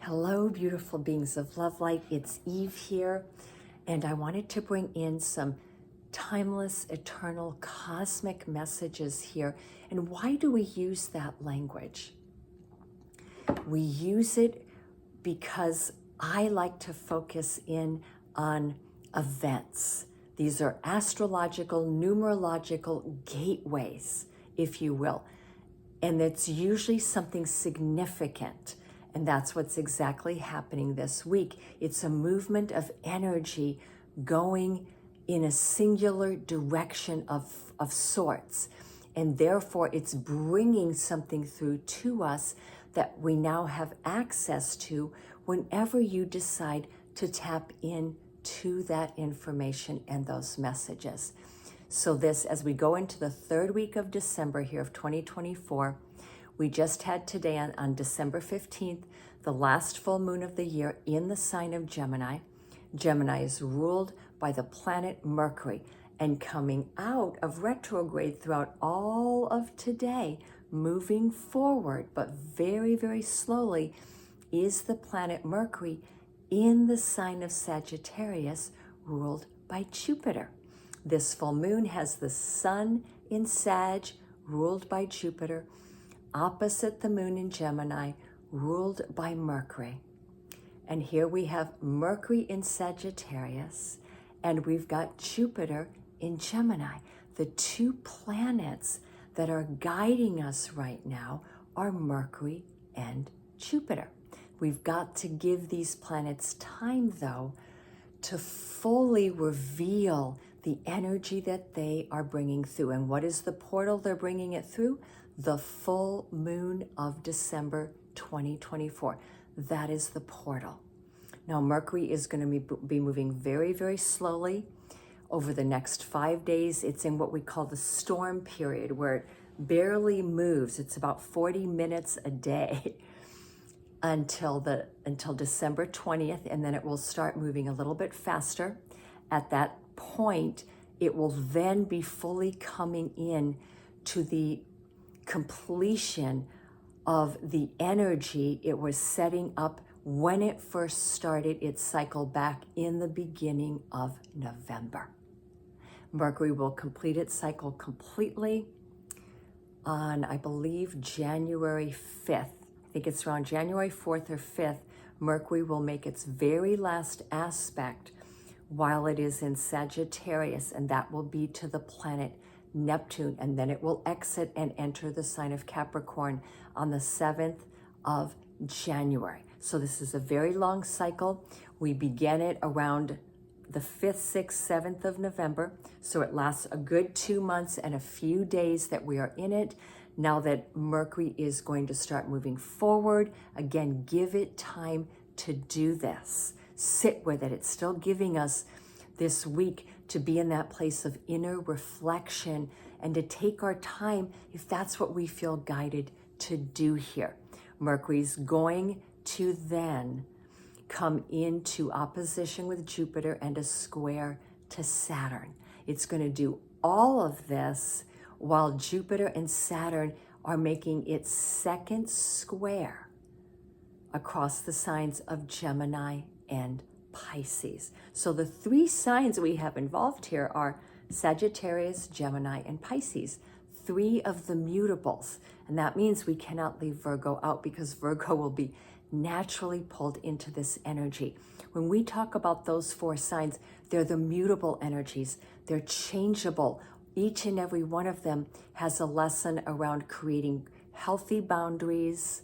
Hello, beautiful beings of love light. It's Eve here, and I wanted to bring in some timeless, eternal, cosmic messages here. And why do we use that language? We use it because I like to focus in on events. These are astrological, numerological gateways, if you will. And it's usually something significant. And that's what's exactly happening this week. It's a movement of energy going in a singular direction of sorts. And therefore, it's bringing something through to us that we now have access to whenever you decide to tap into that information and those messages. So this, as we go into the third week of December here of 2024, we just had today on December 15th, the last full moon of the year in the sign of Gemini. Gemini is ruled by the planet Mercury, and coming out of retrograde throughout all of today, moving forward, but very, very slowly, is the planet Mercury in the sign of Sagittarius, ruled by Jupiter. This full moon has the sun in Sag, ruled by Jupiter, opposite the moon in Gemini, ruled by Mercury. And here we have Mercury in Sagittarius, and we've got Jupiter in Gemini. The two planets that are guiding us right now are Mercury and Jupiter. We've got to give these planets time, though, to fully reveal the energy that they are bringing through. And what is the portal they're bringing it through? The full moon of December 2024. That is the portal. Now, Mercury is going to be moving very, very slowly over the next 5 days. It's in what we call the storm period, where it barely moves. It's about 40 minutes a day until December 20th, and then it will start moving a little bit faster. At that point, it will then be fully coming in to the completion of the energy it was setting up when it first started its cycle back in the beginning of November. Mercury will complete its cycle completely on, I believe, January 5th. I think it's around January 4th or 5th. Mercury will make its very last aspect while it is in Sagittarius, and that will be to the planet Neptune, and then it will exit and enter the sign of Capricorn on the 7th of January. So this is a very long cycle. We began it around the 5th, 6th, 7th of November. So it lasts a good 2 months and a few days that we are in it. Now that Mercury is going to start moving forward, again, give it time to do this. Sit with it. It's still giving us this week to be in that place of inner reflection and to take our time if that's what we feel guided to do here. Mercury's going to then come into opposition with Jupiter and a square to Saturn. It's going to do all of this while Jupiter and Saturn are making its second square across the signs of Gemini and Pisces. So the three signs we have involved here are Sagittarius, Gemini, and Pisces, three of the mutables. And that means we cannot leave Virgo out, because Virgo will be naturally pulled into this energy. When we talk about those four signs, they're the mutable energies. They're changeable. Each and every one of them has a lesson around creating healthy boundaries,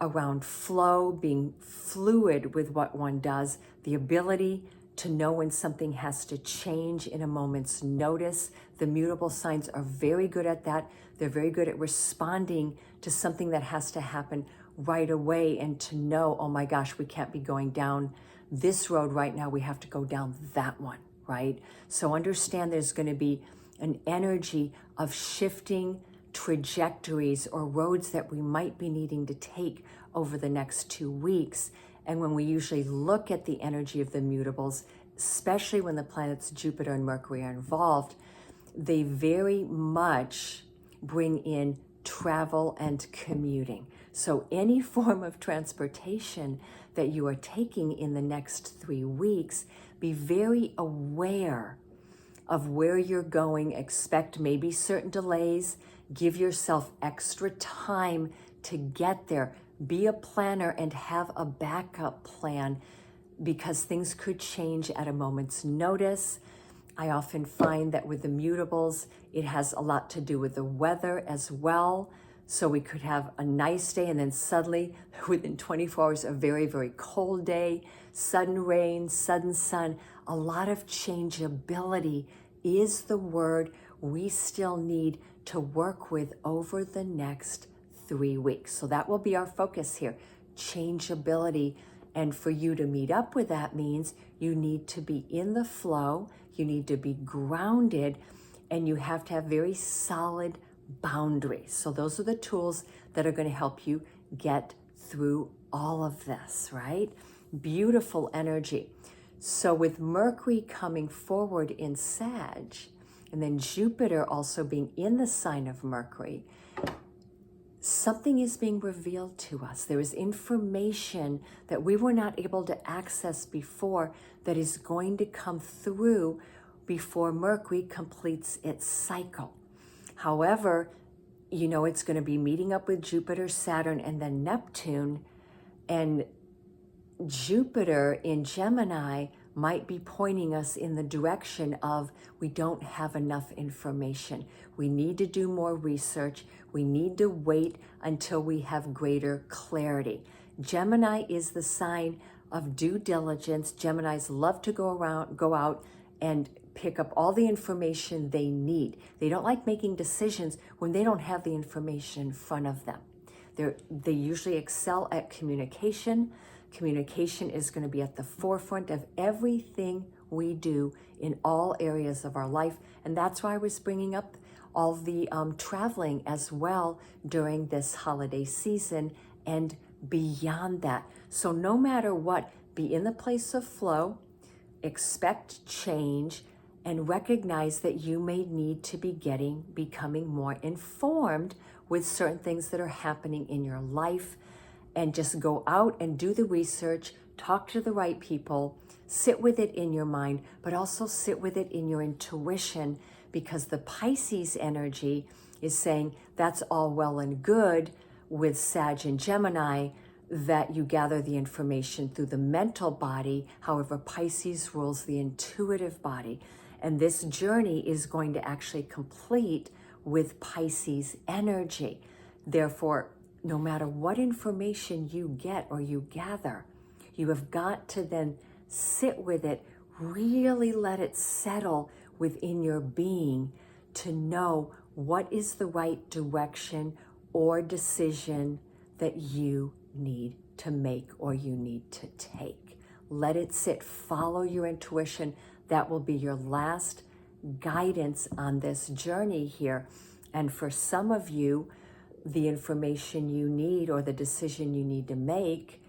around flow, being fluid with what one does, the ability to know when something has to change in a moment's notice. The mutable signs are very good at that. They're very good at responding to something that has to happen right away, and to know, oh my gosh, we can't be going down this road right now. We have to go down that one, right? So understand there's going to be an energy of shifting trajectories or roads that we might be needing to take over the next 2 weeks. And when we usually look at the energy of the mutables, especially when the planets Jupiter and Mercury are involved, they very much bring in travel and commuting. So any form of transportation that you are taking in the next 3 weeks, be very aware of where you're going. Expect maybe certain delays. Give yourself extra time to get there. Be a planner and have a backup plan, because things could change at a moment's notice. I often find that with the mutables, it has a lot to do with the weather as well. So we could have a nice day and then suddenly within 24 hours, a very, very cold day, sudden rain, sudden sun. A lot of changeability is the word we still need to work with over the next 3 weeks. So that will be our focus here, changeability. And for you to meet up with that means you need to be in the flow, you need to be grounded, and you have to have very solid boundaries. So those are the tools that are going to help you get through all of this, right? Beautiful energy. So with Mercury coming forward in Sag, and then Jupiter also being in the sign of Mercury, something is being revealed to us. There is information that we were not able to access before that is going to come through before Mercury completes its cycle. However, you know, it's going to be meeting up with Jupiter, Saturn, and then Neptune. And Jupiter in Gemini might be pointing us in the direction of we don't have enough information. We need to do more research. We need to wait until we have greater clarity. Gemini is the sign of due diligence. Geminis love to go out and pick up all the information they need. They don't like making decisions when they don't have the information in front of them. They usually excel at communication. Communication is going to be at the forefront of everything we do in all areas of our life. And that's why I was bringing up all the traveling as well during this holiday season and beyond that. So no matter what, be in the place of flow, expect change, and recognize that you may need to be becoming more informed with certain things that are happening in your life. And just go out and do the research, talk to the right people, sit with it in your mind, but also sit with it in your intuition, because the Pisces energy is saying that's all well and good with Sag and Gemini, that you gather the information through the mental body. However, Pisces rules the intuitive body. And this journey is going to actually complete with Pisces energy. Therefore, no matter what information you get or you gather, you have got to then sit with it, really let it settle within your being to know what is the right direction or decision that you need to make or you need to take. Let it sit, follow your intuition. That will be your last guidance on this journey here. And for some of you, the information you need or the decision you need to make,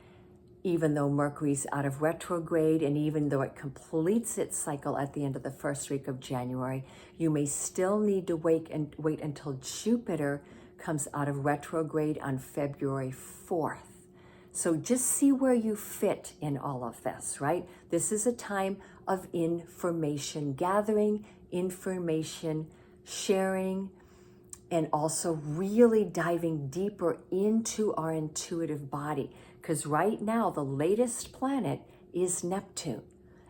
even though Mercury's out of retrograde and even though it completes its cycle at the end of the first week of January, you may still need to wait until Jupiter comes out of retrograde on February 4th. So just see where you fit in all of this, right? This is a time of information gathering, information sharing, and also really diving deeper into our intuitive body. Because right now, the latest planet is Neptune.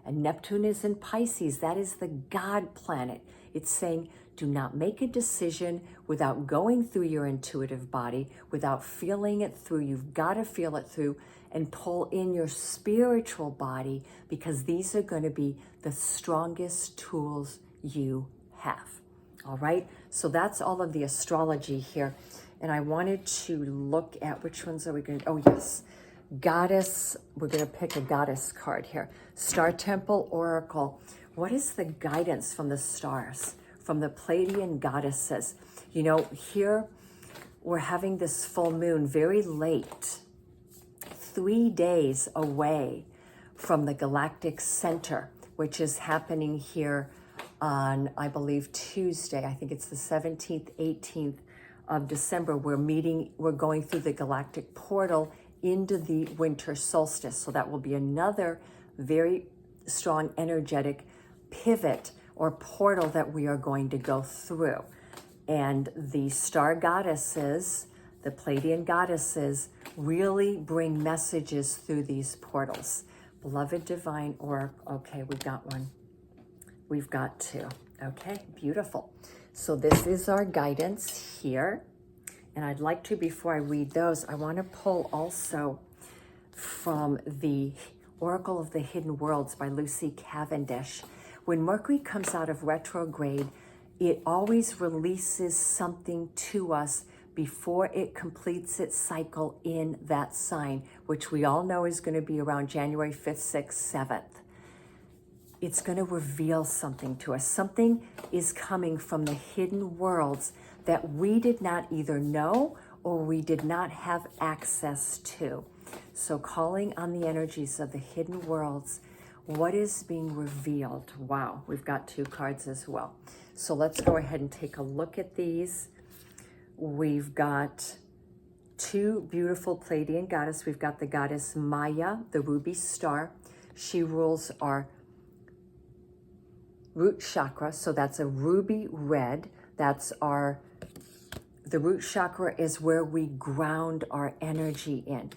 And Neptune is in Pisces. That is the God planet. It's saying, do not make a decision without going through your intuitive body, without feeling it through. You've got to feel it through and pull in your spiritual body, because these are going to be the strongest tools you have. All right, so that's all of the astrology here. And I wanted to look at which ones are we going to, oh yes, Goddess, we're going to pick a Goddess card here. Star Temple Oracle. What is the guidance from the stars, from the Pleiadian goddesses? You know, here we're having this full moon very late, 3 days away from the galactic center, which is happening here on, I believe, Tuesday. I think it's the 17th, 18th of December, we're going through the galactic portal into the winter solstice. So that will be another very strong energetic pivot or portal that we are going to go through. And the star goddesses, the Pleiadian goddesses, really bring messages through these portals. Beloved divine oracle. Okay, we've got one. We've got two. Okay, beautiful. So this is our guidance here. And I'd like to, before I read those, I want to pull also from the Oracle of the Hidden Worlds by Lucy Cavendish. When Mercury comes out of retrograde, it always releases something to us before it completes its cycle in that sign, which we all know is going to be around January 5th, 6th, 7th. It's going to reveal something to us. Something is coming from the hidden worlds that we did not either know or we did not have access to. So calling on the energies of the hidden worlds, what is being revealed? Wow, we've got two cards as well. So let's go ahead and take a look at these. We've got two beautiful Pleiadian goddesses. We've got the goddess Maya, the ruby star. She rules our root chakra, so that's a ruby red. The root chakra is where we ground our energy in.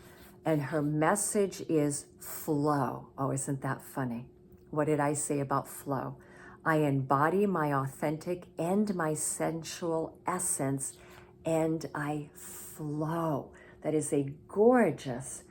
And her message is flow. Oh, isn't that funny? What did I say about flow? I embody my authentic and my sensual essence, and I flow. That is a gorgeous,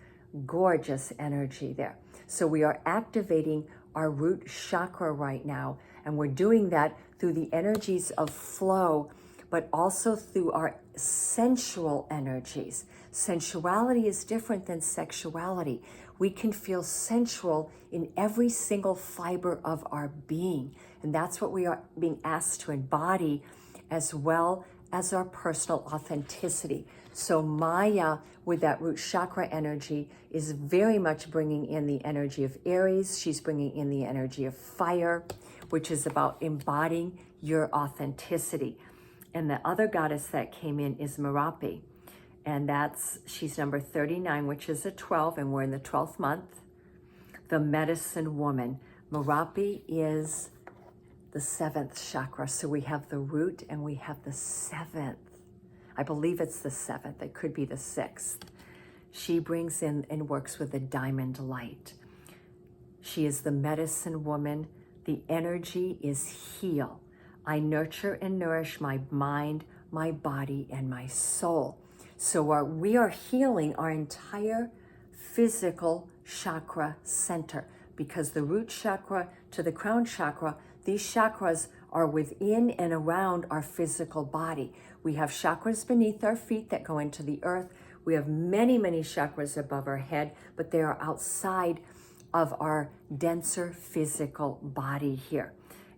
gorgeous energy there. So we are activating our root chakra right now, and we're doing that through the energies of flow, but also through our sensual energies. Sensuality is different than sexuality. We can feel sensual in every single fiber of our being, and that's what we are being asked to embody, as well as our personal authenticity. So Maya, with that root chakra energy, is very much bringing in the energy of Aries. She's bringing in the energy of fire, which is about embodying your authenticity. And the other goddess that came in is Merapi. And she's number 39, which is a 12, and we're in the 12th month. The medicine woman. Merapi is the 7th chakra. So we have the root and we have the 7th. I believe it's the 7th. It could be the 6th. She brings in and works with the diamond light. She is the medicine woman. The energy is heal. I nurture and nourish my mind, my body, and my soul. So we are healing our entire physical chakra center, because the root chakra to the crown chakra, these chakras are within and around our physical body. We have chakras beneath our feet that go into the earth. We have many, many chakras above our head, but they are outside of our denser physical body here.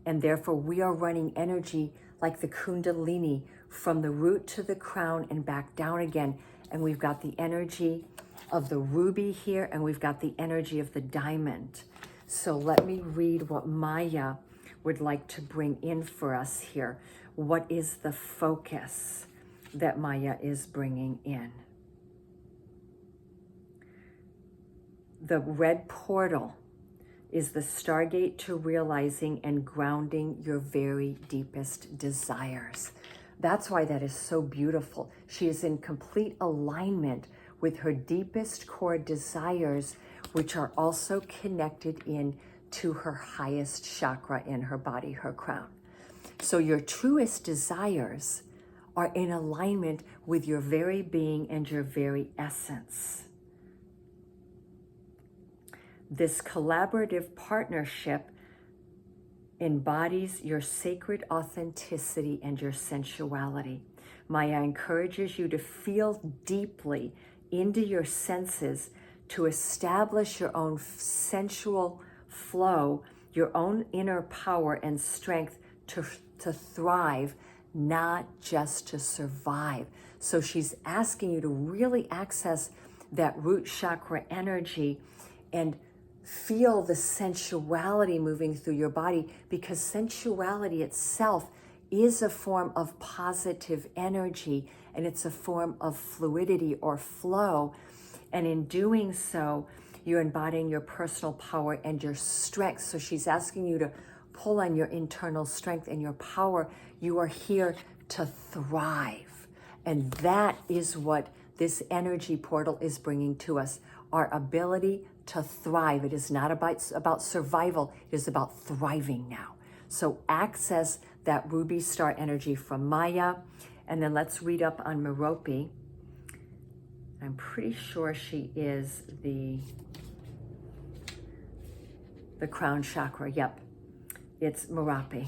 And therefore we are running energy like the Kundalini from the root to the crown and back down again. And we've got the energy of the ruby here, and we've got the energy of the diamond. So let me read what Maya would like to bring in for us here. What is the focus that Maya is bringing in? The red portal is the stargate to realizing and grounding your very deepest desires. That's why that is so beautiful. She is in complete alignment with her deepest core desires, which are also connected in to her highest chakra in her body, her crown. So your truest desires are in alignment with your very being and your very essence. This collaborative partnership embodies your sacred authenticity and your sensuality. Maya encourages you to feel deeply into your senses to establish your own sensual flow, your own inner power and strength to thrive, not just to survive. So she's asking you to really access that root chakra energy and feel the sensuality moving through your body, because sensuality itself is a form of positive energy, and it's a form of fluidity or flow. And in doing so, you're embodying your personal power and your strength. So she's asking you to pull on your internal strength and your power. You are here to thrive. And that is what this energy portal is bringing to us, our ability to thrive. It is not about survival. It is about thriving now. So access that ruby star energy from Maya. And then let's read up on Merope. I'm pretty sure she is the crown chakra. Yep, it's Merope,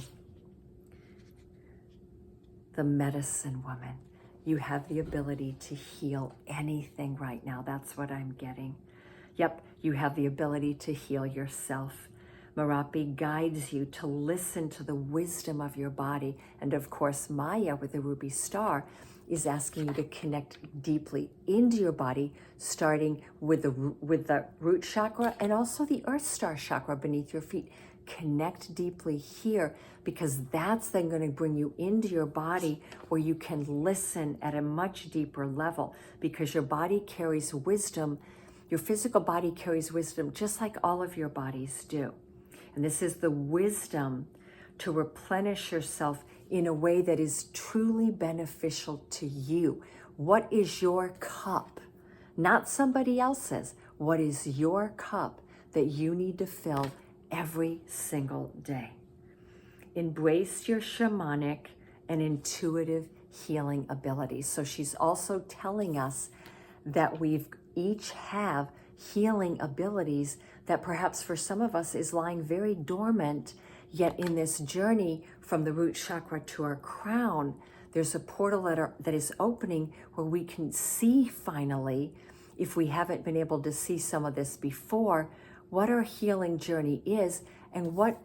the medicine woman. You have the ability to heal anything right now. That's what I'm getting. Yep, you have the ability to heal yourself. Merope guides you to listen to the wisdom of your body. And of course, Maya with the ruby star is asking you to connect deeply into your body, starting with the root chakra and also the earth star chakra beneath your feet. Connect deeply here, because that's then going to bring you into your body where you can listen at a much deeper level, because your body carries wisdom. Your physical body carries wisdom just like all of your bodies do. And this is the wisdom to replenish yourself in a way that is truly beneficial to you. What is your cup? Not somebody else's. What is your cup that you need to fill every single day? Embrace your shamanic and intuitive healing abilities. So she's also telling us that we each have healing abilities that perhaps for some of us is lying very dormant. Yet in this journey from the root chakra to our crown, there's a portal that is opening where we can see finally, if we haven't been able to see some of this before, what our healing journey is and what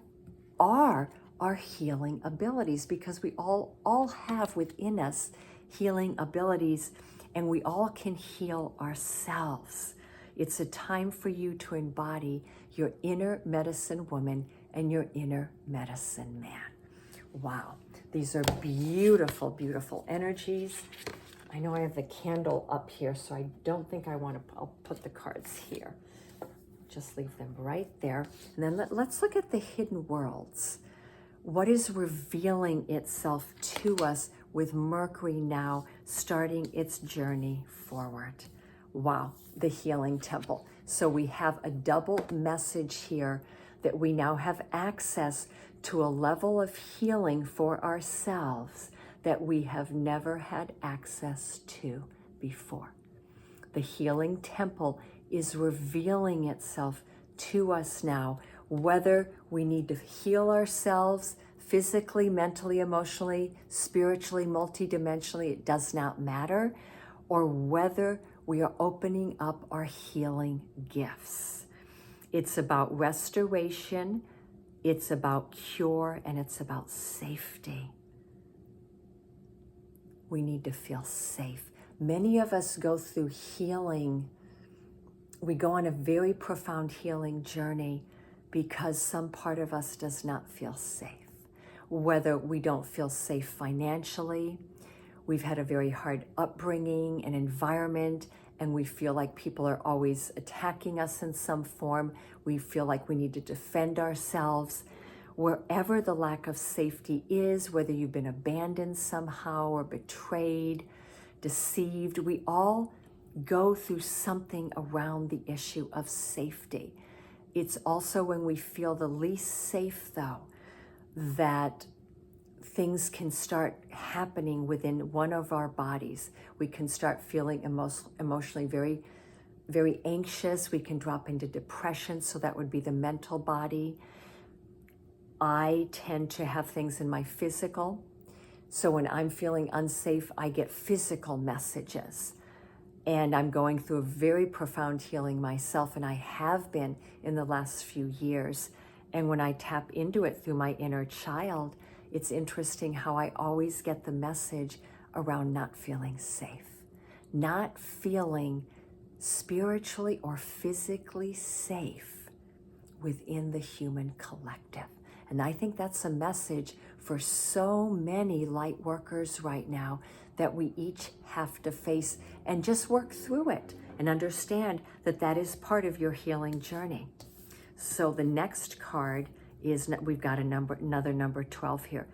are our healing abilities, because we all have within us healing abilities, and we all can heal ourselves. It's a time for you to embody your inner medicine woman and your inner medicine man. Wow, these are beautiful, beautiful energies. I know I have the candle up here, so I don't think I'll put the cards here. Just leave them right there. And then let's look at the hidden worlds. What is revealing itself to us with Mercury now starting its journey forward? Wow, the healing temple. So we have a double message here that we now have access to a level of healing for ourselves that we have never had access to before. The healing temple is revealing itself to us now, whether we need to heal ourselves physically, mentally, emotionally, spiritually, multidimensionally, it does not matter, or whether we are opening up our healing gifts. It's about restoration, it's about cure, and it's about safety. We need to feel safe. Many of us go through healing. We go on a very profound healing journey because some part of us does not feel safe. Whether we don't feel safe financially, we've had a very hard upbringing and environment, and we feel like people are always attacking us in some form. We feel like we need to defend ourselves. Wherever the lack of safety is, whether you've been abandoned somehow or betrayed, deceived, we all go through something around the issue of safety. It's also when we feel the least safe, though, that things can start happening within one of our bodies. We can start feeling emotionally very, very anxious. We can drop into depression, so that would be the mental body. I tend to have things in my physical. So when I'm feeling unsafe, I get physical messages. And I'm going through a very profound healing myself, and I have been in the last few years. And when I tap into it through my inner child, it's interesting how I always get the message around not feeling safe, not feeling spiritually or physically safe within the human collective. And I think that's a message for so many light workers right now, that we each have to face and just work through it and understand that that is part of your healing journey. So the next card is, we've got another number 12 here,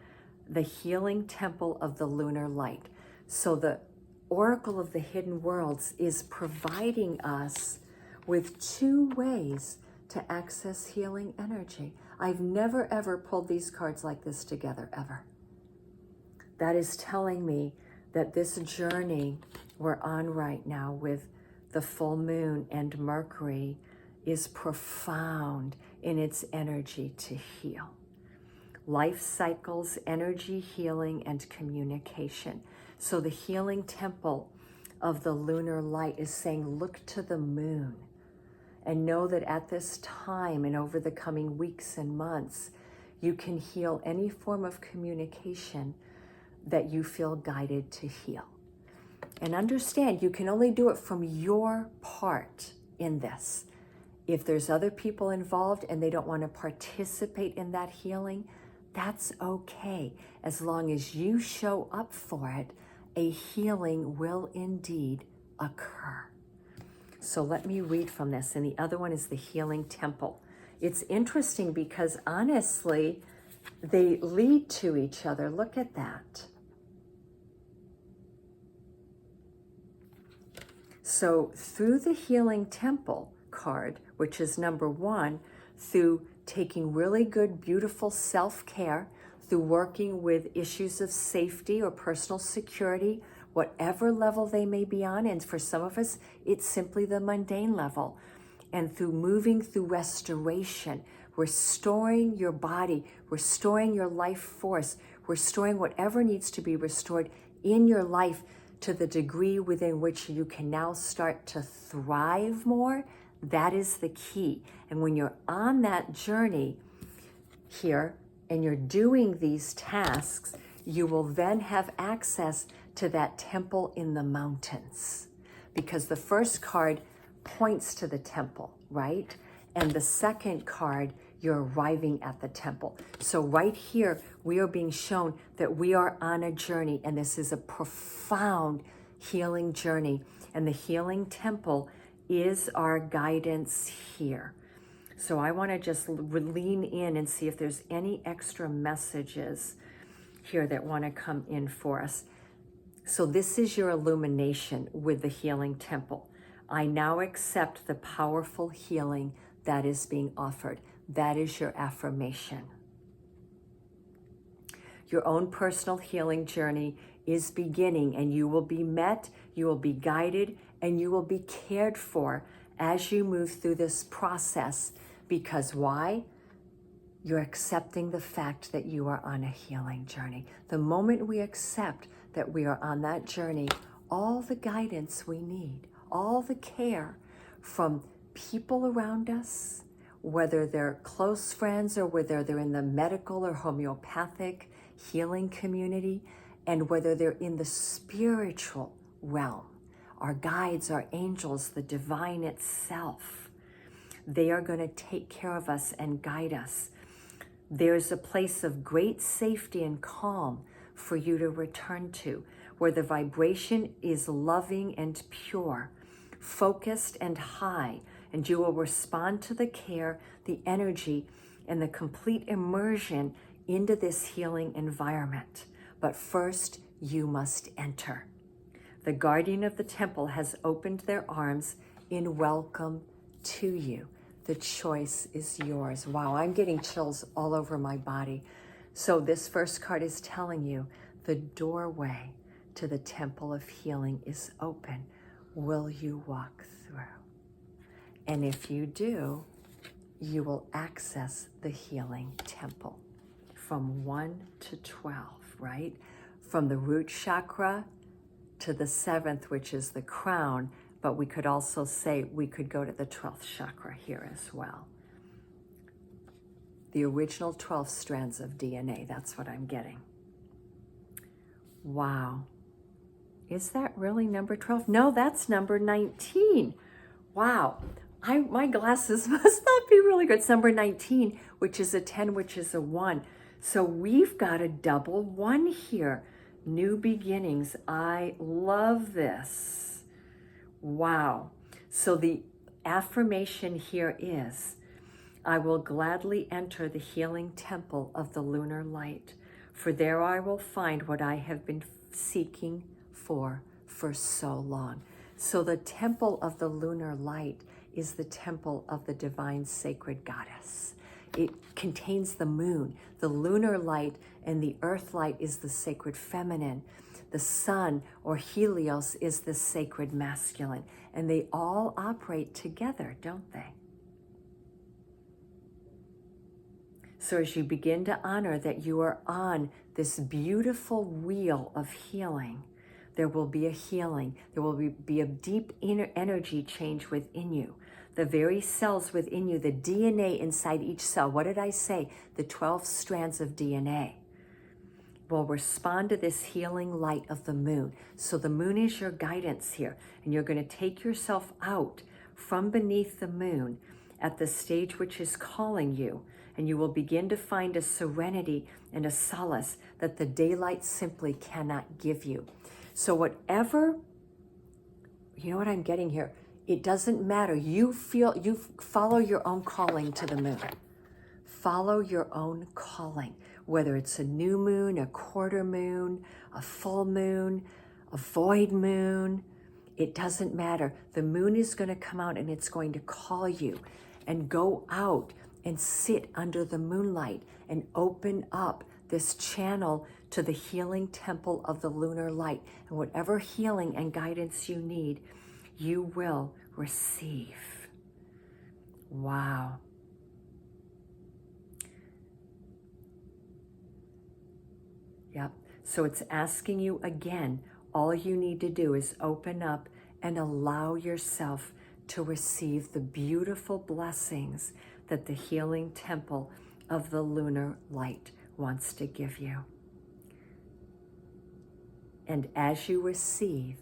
the healing temple of the lunar light. So the Oracle of the Hidden Worlds is providing us with 2 ways to access healing energy. I've never ever pulled these cards like this together, ever. That is telling me that this journey we're on right now with the full moon and Mercury is profound in its energy to heal. Life cycles, energy, healing, and communication. So the healing temple of the lunar light is saying, look to the moon and know that at this time and over the coming weeks and months, you can heal any form of communication that you feel guided to heal. And understand, you can only do it from your part in this. If there's other people involved and they don't want to participate in that healing, that's okay. As long as you show up for it, a healing will indeed occur. So let me read from this. And the other one is the healing temple. It's interesting because honestly, they lead to each other. Look at that. So through the healing temple card, which is number 1, through taking really good, beautiful self-care, through working with issues of safety or personal security, whatever level they may be on, and for some of us, it's simply the mundane level, and through moving through restoration, restoring your body, restoring your life force, restoring whatever needs to be restored in your life to the degree within which you can now start to thrive more. That is the key. And when you're on that journey here and you're doing these tasks, you will then have access to that temple in the mountains, because the first card points to the temple, right? And the second card, you're arriving at the temple. So right here, we are being shown that we are on a journey, and this is a profound healing journey. And the healing temple is our guidance here. So I want to just lean in and see if there's any extra messages here that want to come in for us. So this is your illumination with the healing temple. I now accept the powerful healing that is being offered. That is your affirmation. Your own personal healing journey is beginning, and you will be met, you will be guided, and you will be cared for as you move through this process. Because why? You're accepting the fact that you are on a healing journey. The moment we accept that we are on that journey, all the guidance we need, all the care from people around us, whether they're close friends or whether they're in the medical or homeopathic healing community, and whether they're in the spiritual realm, our guides, our angels, the divine itself, they are going to take care of us and guide us. There's a place of great safety and calm for you to return to, where the vibration is loving and pure, focused and high, and you will respond to the care, the energy, and the complete immersion into this healing environment. But first, you must enter. The guardian of the temple has opened their arms in welcome to you. The choice is yours. Wow, I'm getting chills all over my body. So this first card is telling you the doorway to the temple of healing is open. Will you walk through? And if you do, you will access the healing temple from 1 to 12, right? From the root chakra to the 7th, which is the crown, but we could also say we could go to the 12th chakra here as well. The original 12 strands of DNA, that's what I'm getting. Wow. Is that really number 12? No, that's number 19. Wow. My glasses must not be really good. It's number 19, which is a 10, which is a 1. So we've got a double 1 here. New beginnings. I love this. Wow. So the affirmation here is, I will gladly enter the healing temple of the lunar light, for there I will find what I have been seeking for so long. So the temple of the lunar light is the temple of the divine sacred goddess. It contains the moon. The lunar light and the earth light is the sacred feminine. The sun, or Helios, is the sacred masculine. And they all operate together, don't they? So as you begin to honor that you are on this beautiful wheel of healing, there will be a healing. There will be a deep inner energy change within you. The very cells within you, the DNA inside each cell, what did I say? The 12 strands of DNA will respond to this healing light of the moon. So the moon is your guidance here, and you're going to take yourself out from beneath the moon at the stage which is calling you, and you will begin to find a serenity and a solace that the daylight simply cannot give you. So whatever, you know what I'm getting here, it doesn't matter. You follow your own calling to the moon. Follow your own calling, whether it's a new moon, a quarter moon, a full moon, a void moon. It doesn't matter. The moon is going to come out and it's going to call you, and go out and sit under the moonlight and open up this channel to the healing temple of the lunar light. And whatever healing and guidance you need, you will receive. Wow. Yep. So it's asking you again, all you need to do is open up and allow yourself to receive the beautiful blessings that the healing temple of the lunar light wants to give you. And as you receive,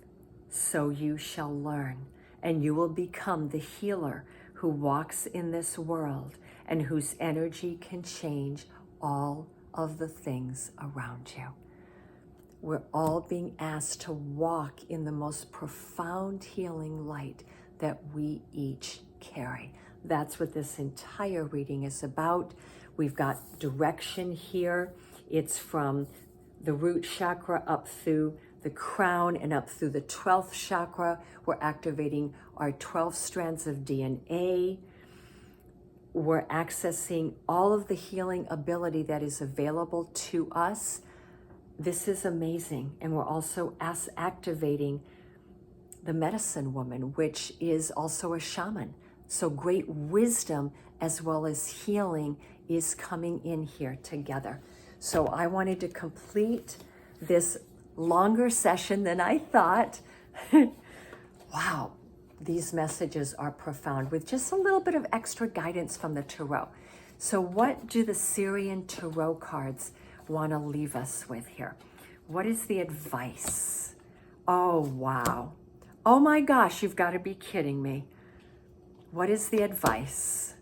so you shall learn, and you will become the healer who walks in this world and whose energy can change all of the things around you. We're all being asked to walk in the most profound healing light that we each carry. That's what this entire reading is about. We've got direction here. It's from the root chakra up through the crown and up through the 12th chakra. We're activating our 12 strands of DNA. We're accessing all of the healing ability that is available to us. This is amazing. And we're also activating the medicine woman, which is also a shaman. So great wisdom as well as healing is coming in here together. So I wanted to complete this longer session than I thought. Wow, these messages are profound with just a little bit of extra guidance from the tarot. So what do the Sirian tarot cards want to leave us with here? What is the advice? Oh, wow. Oh my gosh, you've got to be kidding me. What is the advice?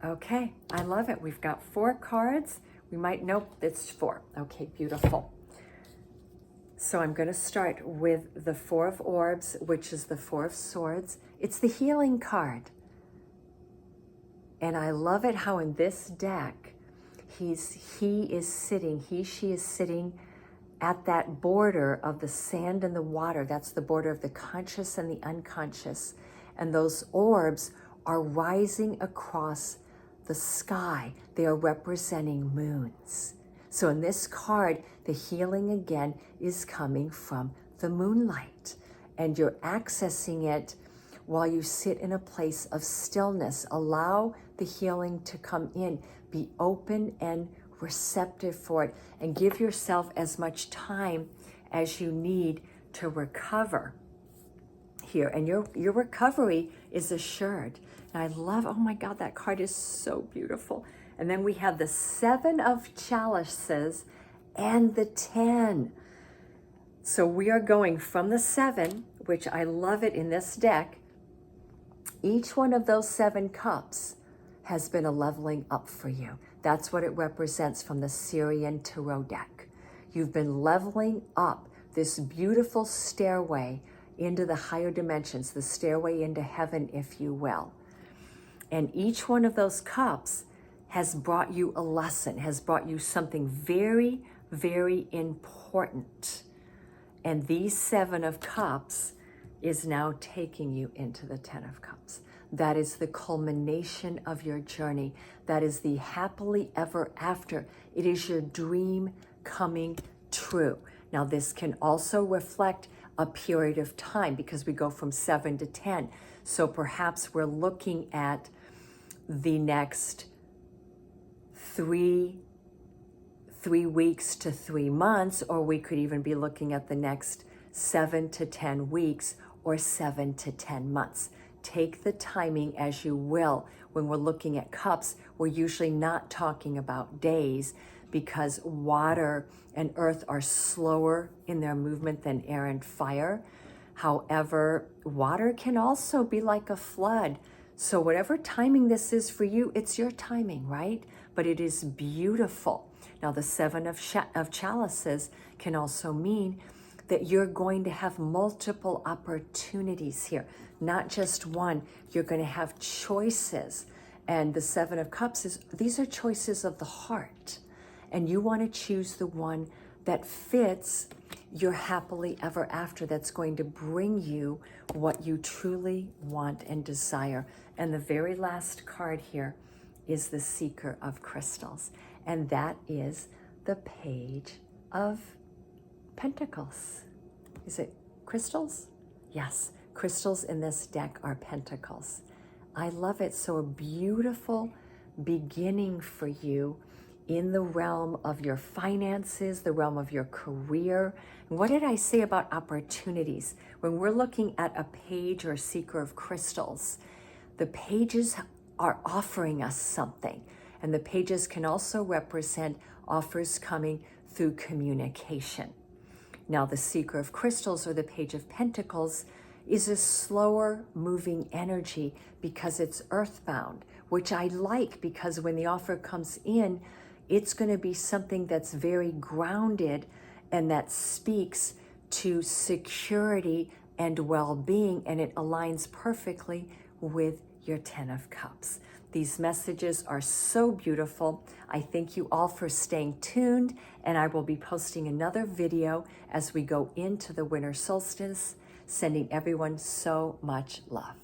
Okay, I love it. We've got 4 cards. We might, nope, it's 4. Okay, beautiful. So I'm going to start with the 4 of Orbs, which is the 4 of Swords. It's the healing card. And I love it how in this deck, she is sitting at that border of the sand and the water. That's the border of the conscious and the unconscious. And those orbs are rising across the sky. They are representing moons. So in this card, the healing again is coming from the moonlight. And you're accessing it while you sit in a place of stillness. Allow the healing to come in. Be open and receptive for it, and give yourself as much time as you need to recover here. And your recovery is assured. And I love, oh my God, that card is so beautiful. And then we have the 7 of Chalices and the 10. So we are going from the 7, which I love it in this deck. Each one of those 7 cups has been a leveling up for you. That's what it represents from the Sirian Tarot deck. You've been leveling up this beautiful stairway into the higher dimensions, the stairway into heaven, if you will. And each one of those cups has brought you a lesson, has brought you something very, very important. And these 7 of cups is now taking you into the 10 of cups. That is the culmination of your journey. That is the happily ever after. It is your dream coming true. Now, this can also reflect a period of time because we go from 7 to 10. So perhaps we're looking at the next 3 weeks to 3 months, or we could even be looking at the next 7 to 10 weeks or 7 to 10 months. Take the timing as you will. When we're looking at cups, we're usually not talking about days because water and earth are slower in their movement than air and fire. However, water can also be like a flood. So whatever timing this is for you, it's your timing, right? But it is beautiful. Now, the 7 of chalices can also mean that you're going to have multiple opportunities here, not just one. You're going to have choices. And the 7 of cups these are choices of the heart. And you want to choose the one that fits your happily ever after, that's going to bring you what you truly want and desire. And the very last card here is the Seeker of Crystals. And that is the Page of Pentacles. Is it crystals? Yes, crystals in this deck are pentacles. I love it. So a beautiful beginning for you in the realm of your finances, the realm of your career. And what did I say about opportunities? When we're looking at a page or Seeker of Crystals, the pages are offering us something. And the pages can also represent offers coming through communication. Now, the Seeker of Crystals or the Page of Pentacles is a slower moving energy because it's earthbound, which I like because when the offer comes in, it's going to be something that's very grounded and that speaks to security and well-being, and it aligns perfectly with your 10 of Cups. These messages are so beautiful. I thank you all for staying tuned, and I will be posting another video as we go into the winter solstice, sending everyone so much love.